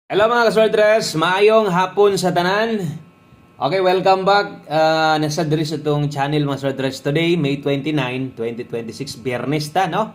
Hello mga kasweltres, maayong hapon sa tanan. Okay, welcome back. Nasa diri sa itong channel mga kasweltres. Today, May 29, 2026, Biyernes ta, no?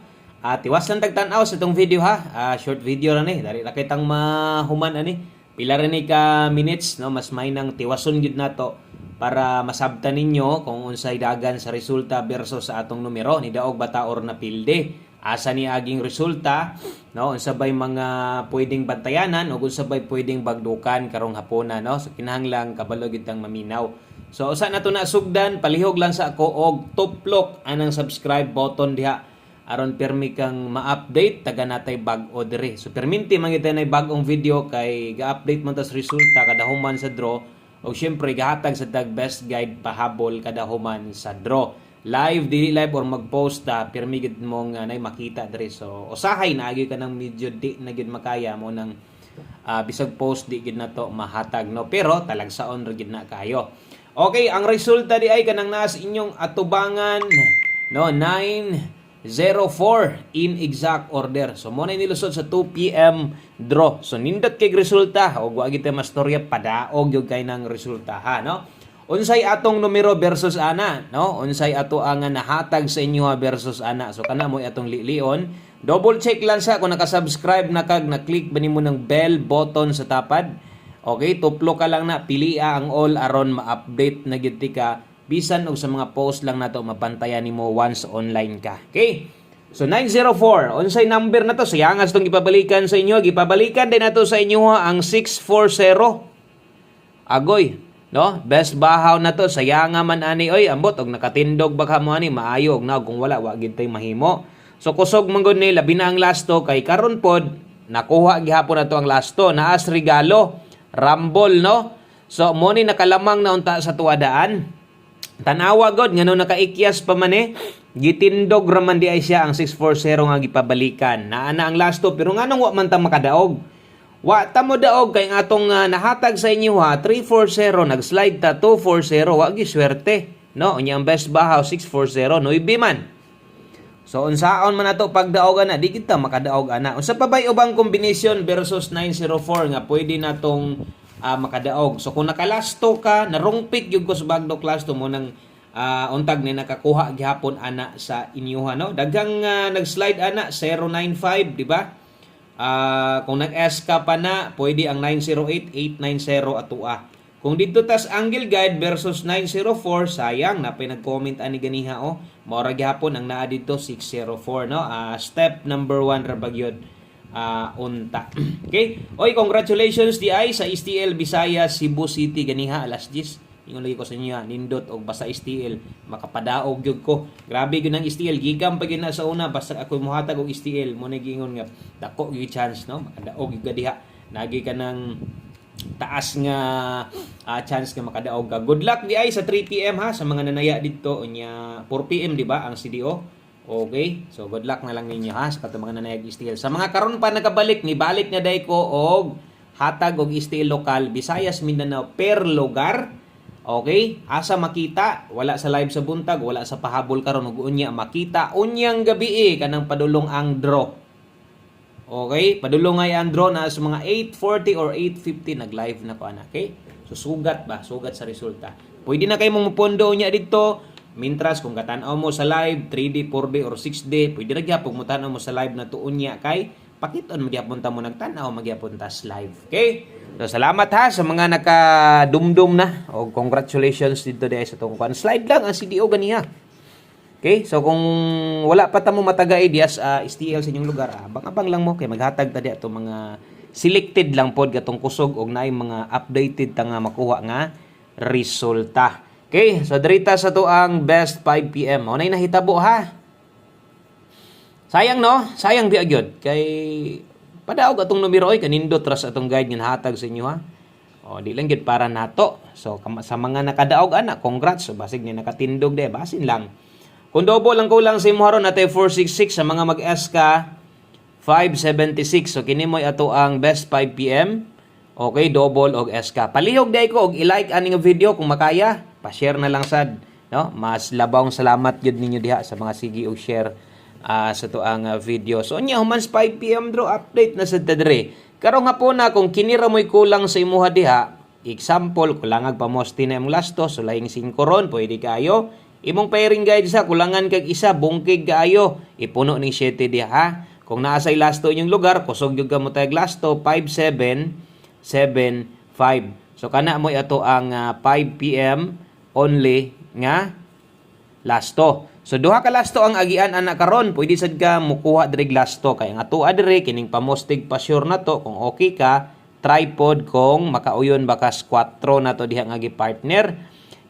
Tiwas lang tagtanaw sa itong video ha. Short video na ni. Dari nakitang mahuman ani. Pila rin ni ka minutes, no? Mas may nang tiwason gid nato para masabtan ninyo kung unsay dagan sa resulta versus sa atong numero ni daog bata or napilde. Asa ni aging resulta, no, unsabay mga pwedeng bantayanan o unsabay pwedeng bagdukan karong hapona, no. So kinahanglang kabalo gid tang maminaw. So usa na to na sugdan, palihog lang sa ako og tuplok anang subscribe button diha aron permi kang ma-update taga natay bag-o diri. So perminti man gid nay bag-ong video kay ga-update man ta sa resulta kada human sa draw o syempre gahatag sa tag best guide pahabol kada human sa draw. Live, dili live or mag-post pirmi gid mong nay makita diri. So usahay na agi ka nang medyo di na gid makaya mo nang bisag post di gid nato mahatag, no, pero talagsaon ra gid na kayo. Okay, ang resulta di ay kanang naas inyong atubangan, no, 904 in exact order. So mo na nilusod sa 2 PM draw. So nindot kay resulta og wa gid ta mastorya padaog gyud kay nang resulta ha, no. Unsay atong numero versus ana, no? Unsay ato ang nahatag sa inyo versus ana. So kana mo atong lilion. Double check lang sa kung naka-subscribe na kag na-click ba nimo ng bell button sa tapad. Okay, tuplo ka lang na pilia ang all aron ma-update na gyud ka bisan og sa mga post lang nato mabantayan nimo once online ka. Okay? So 904, unsay number na to? Sayangas tong ipabalikan sa inyo. Gipabalikan din nato sa inyo ang 640. Agoy. No, best bahaw na to, sayanga man ani oy, ambot og nakatindog baka mo ani maayo og na kung wala wa gid tay mahimo. So kusog man gud ni labi na ang lasto kay karon pod nakuha gihapon nato ang lasto naas regalo, rumble, no. So mo ni nakalamang na unta sa tuwadaan. Tanawa god ngano nakaikyas pa man gitindog ra man di ay siya ang 640 nga gipabalikan. Naana ang lasto pero nganong wa man ta makadaog. Wa ta mo daog kay atong nahatag sa inyo ha 340 nag-slide ta 240 wa gi swerte, no, unya ang best bahaw 640 no man. So unsaon man nato pagdaog ana di kita makadaog ana. Unsa pa bay ubang combination versus 904 nga pwede natong makadaog. So kung nakalasto ka narungpik gyud ko sa bagdok lasto mo nang untag ni nakakuha gihapon ana sa inyo ha, no. Daghang nag-slide ana 095, di ba? Kung nag-S ka pa na, pwede ang 908, 890 atua. Kung dito tas angle guide versus 904, sayang na pinag-comment ani ganiha o. Maura gihapon ang naa dito 604, no. Step number 1 ra bagyod unta. Okay? Oy, congratulations di ay sa STL Visayas Cebu City ganiha alas 10. Ingon lagi ko sa inyo, nindot og basta STL makapadaog gyud ko. Grabe gyud ang STL, gigam pa gyud na sa una basta ako mohatag og STL mo na giingon nga dako gyud chance, no, makadaog gyud diha. Nagi ka ng taas nga chance nga makadaog ka. Good luck di ay sa 3 PM ha sa mga nanaya didto unya 4 PM di ba ang CDO. Okay, so good luck na lang ninyo ha sa katong mga nanayag STL. Sa mga karon pa nakabalik ni balik na day ko og hatag og STL lokal Visayas Mindanao per lugar. Okay, asa makita, wala sa live sa buntag, wala sa pahabol karon ug unya makita unyang gabi kanang padulong ang draw. Okay, padulong ay ang draw na sa mga 8:40 or 8:50 nag-live na ko ana. Okay? So sugat ba, sugat sa resulta. Pwede na kay mo mopondo unya dito. Mintras kung katan-aw mo sa live 3D, 4D or 6D, pwede ra gyapon mo tan-aw mo sa live na to unya kay pakiton magyapon ta mo nagtan-aw magyapon tas live. Okay? So, salamat ha sa mga nakadumdum na. O congratulations dito dahil sa itong kwan. Slide lang ang CDO ganiha. Okay? So, kung wala pa ta mo matagay dias STL sa inyong lugar, abang-abang lang mo. Kaya maghatag ta diya itong mga selected lang pod katong kusog o na mga updated ta nga makuha nga resulta. Okay? So, dirita sa to ang best 5 PM. O na nahitabo ha. Sayang no? Sayang di agyod. Kay padaog atong numero oy kanindot ras atong guide nga nahatag sa inyo ha. O di lang gid para nato. So sa mga nakadaog ana, congrats. So basig ni nakatindog de, basin lang. Kung double lang ko lang sa imong haron natay 466 sa mga mag-S ka 576. So kini moy ato ang best 5 PM. Okay, double og S ka. Palihog day ko og i-like ani nga video kung makaya. Pa-share na lang sad, no? Mas labawng salamat gyud ninyo diha sa mga sige og share sa to ang video. So nya humans 5 PM draw update na sa tadre. Karon nga po na kung kinira mo'y kulang sa imuha diha, example, kulangag pamosti na imong lasto, so laing 5 ron, pwede kayo. Imong pairing guide sa, kulangan kag isa, bungkig kaayo, ipuno ning 7 diha ha. Kung naasay lasto inyong lugar, kusog yung gamot tayong lasto, 5775. So kana mo ato ang 5 PM only nga lasto. So duha ka lasto ang agian ana karon, pwede sad ka mukuha diri lasto kay ang ato adire kining pamostig pa sure na to kung okay ka, tripod kung makauyon bakas 4 na to diha nga gi-partner.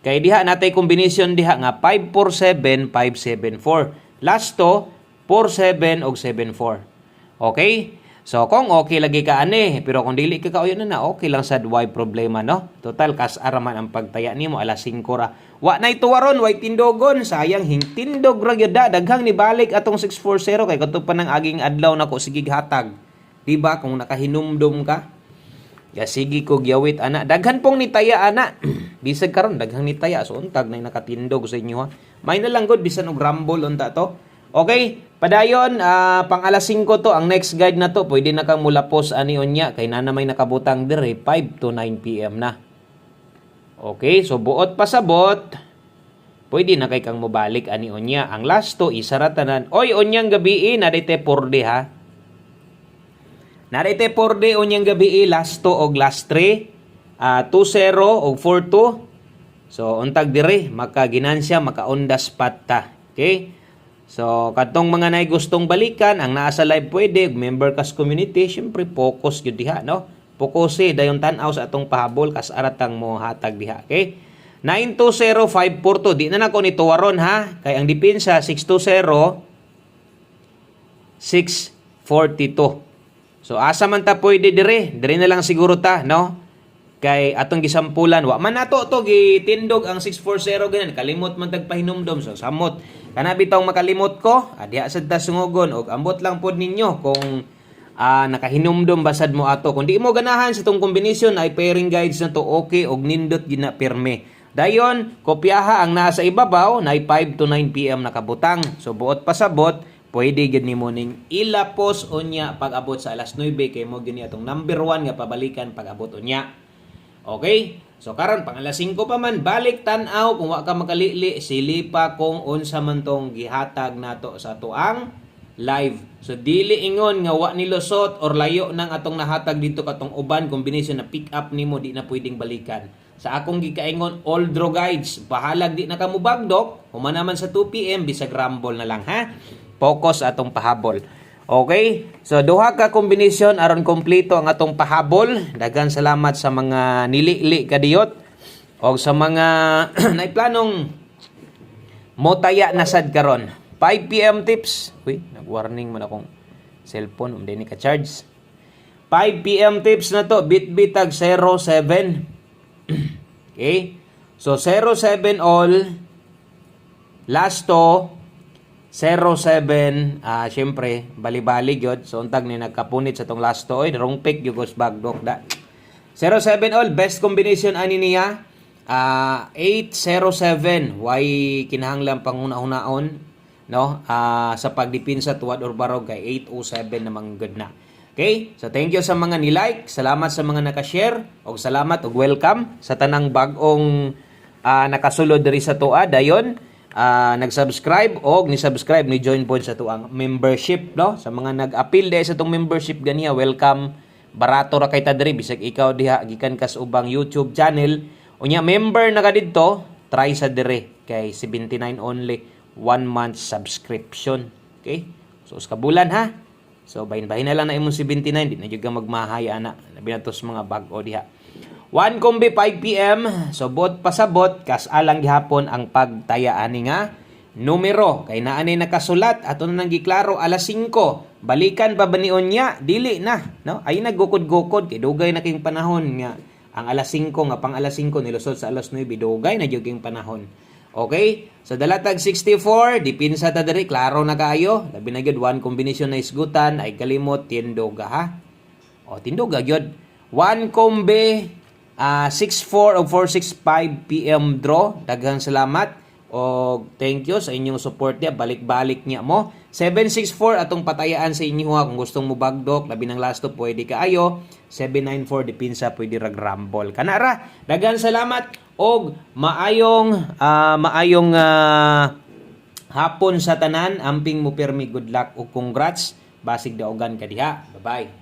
Kay diha natay combination diha nga 547 574. Lasto 47 og 74. Okay? So kung okay lagi ka ani, pero kung dili ka kauyon na okay lang sad, why problema no? Total kas araman ang pagtaya nimo alas 5 ra. Wa nay tuwaron, way tindogon, sayang hingtindog ra gyud daghang ni balik atong 640 kay kadto pa nang aging adlaw nako sige hatag. Di ba kung nakahinumdum ka? Ya sige ko gyawit ana. Daghan pong nitaya ana. Bisag karon daghang nitaya so untag nay nakatindog sa inyo ha. May na lang gud bisan og rumble unta to. Okay, padayon pang alas 5 to ang next guide na to. Pwede na kang mulapos ani unya kay na may nakabutang dire 5 to 9 PM na. Okay, so buot pasabot. Pwede na kay kang mobalik ani unya. Ang last to isaratanan. Oy, unyang gabi na dite porde ha. Narite porde unyang gabi last to og last 3. 2-0 og 4-2. So untag dire makaginansya makaondas patta. Okay? So, katong mga nay gustong balikan, ang naa sa live pwede, member kas community, syempre focus gyud diha, no? Focus dayon tan-aw sa atong pahabol kas aratang mo hatag diha, okay? 920-542, di na nako ni tuwaron ha, kay ang depensa 620 642. So asa man ta pwede dire na lang siguro ta, no? Kay atong gisampulan wa man nato to gitindog ang 640 ganan kalimot man tagpahinumdom so samot kana bitaw makalimot ko diha sad ta sungugon og ambot lang pod ninyo kung nakahinumdom basad mo ato kung di mo ganahan sa tong kombinasyon ay pairing guides na to okay og nindot gina pirme dayon kopyaha ang nasa ibabaw na 5 to 9 PM nakabutang so buot pasabot pwede gid nimo ning ilapos unya pag abot sa alas 9 kay mo gini atong number 1 nga pabalikan pag abot unya. Okay? So karon pang alas 5 pa man balik tan-aw kung wa ka makalili silipa kung unsa man tong gihatag nato sa tuang live. So dili ingon nga wa nilusot or layo nang atong nahatag dito katong uban combination na pick up nimo di na pwedeng balikan. Sa akong gikaingon all draw guides, bahalag di na kamo bagdok, humana man sa 2 PM bisag rumble na lang ha. Focus atong pahabol. Okay? So, duha ka kombinasyon aron kompleto ang atong pahabol. Daghang salamat sa mga nilili kadiyot o sa mga naiplanong motaya na sad karon. 5 PM tips. Uy, nag-warning man akong cellphone. Hindi ni ka-charge. 5 PM tips na to. Bit-bitag 07. Okay? So, 07 all. Last to 07 syempre bali-bali gyud so untag ni nagkapunit sa tong last to oy wrong pick gyud gos bagdok da 07 all best combination ani niya 807 why kinahanglan panguna-hunaon no sa pagdipinsa tuwad or barog kay 807 namang good na. Okay, so thank you sa mga ni-like, salamat sa mga naka-share og salamat og welcome sa tanang bag-ong nakasulod diri sa tuwa dayon nag-subscribe o ni-subscribe ni join po sa tuang membership no sa mga nag-appeal dahil sa tong membership ganiya welcome barato ra kay ta diri bisag ikaw diha gikan kas ubang YouTube channel unya member na ka didto try sa dire kay 79 only 1 month subscription okay so sa bulan ha so bahin-bahin na lang na imong 79 di na jud ka magmahaya na labi na tos mga bag-o diha 1 kombi 5 PM. So, bot pasabot, kas alang gihapon ang pagtaya ani nga numero. Kay naanay nakasulat, ato na nang giklaro alas 5. Balikan pa ba ni unya? Dili na. No? Ay naggukod-gukod. Kay dugay na king panahon nga. Ang alas 5 nga pang alas 5 nilusod sa alas 9. Dugay na jud king panahon. Okay? So, dalatag 64. Dipinsa ta diri. Klaro na kaayo. Labi na gyud 1 combination na isgutan. Ay kalimot. Tindoga ha? O, tindoga gyud. 1 kombi 6-4 o 4-6-5 PM draw. Daghang salamat o thank you sa inyong support niya. Balik-balik niya mo. 764 atong patayaan sa inyo ha kung gustong mo bagdok, labi ng last to pwede kaayo. 794 dipinsa pwede rag rumble. Kanara, daghang salamat og maayong hapon sa tanan. Amping mo pirmi, good luck ug congrats. Basig daogan ka diha. Bye-bye.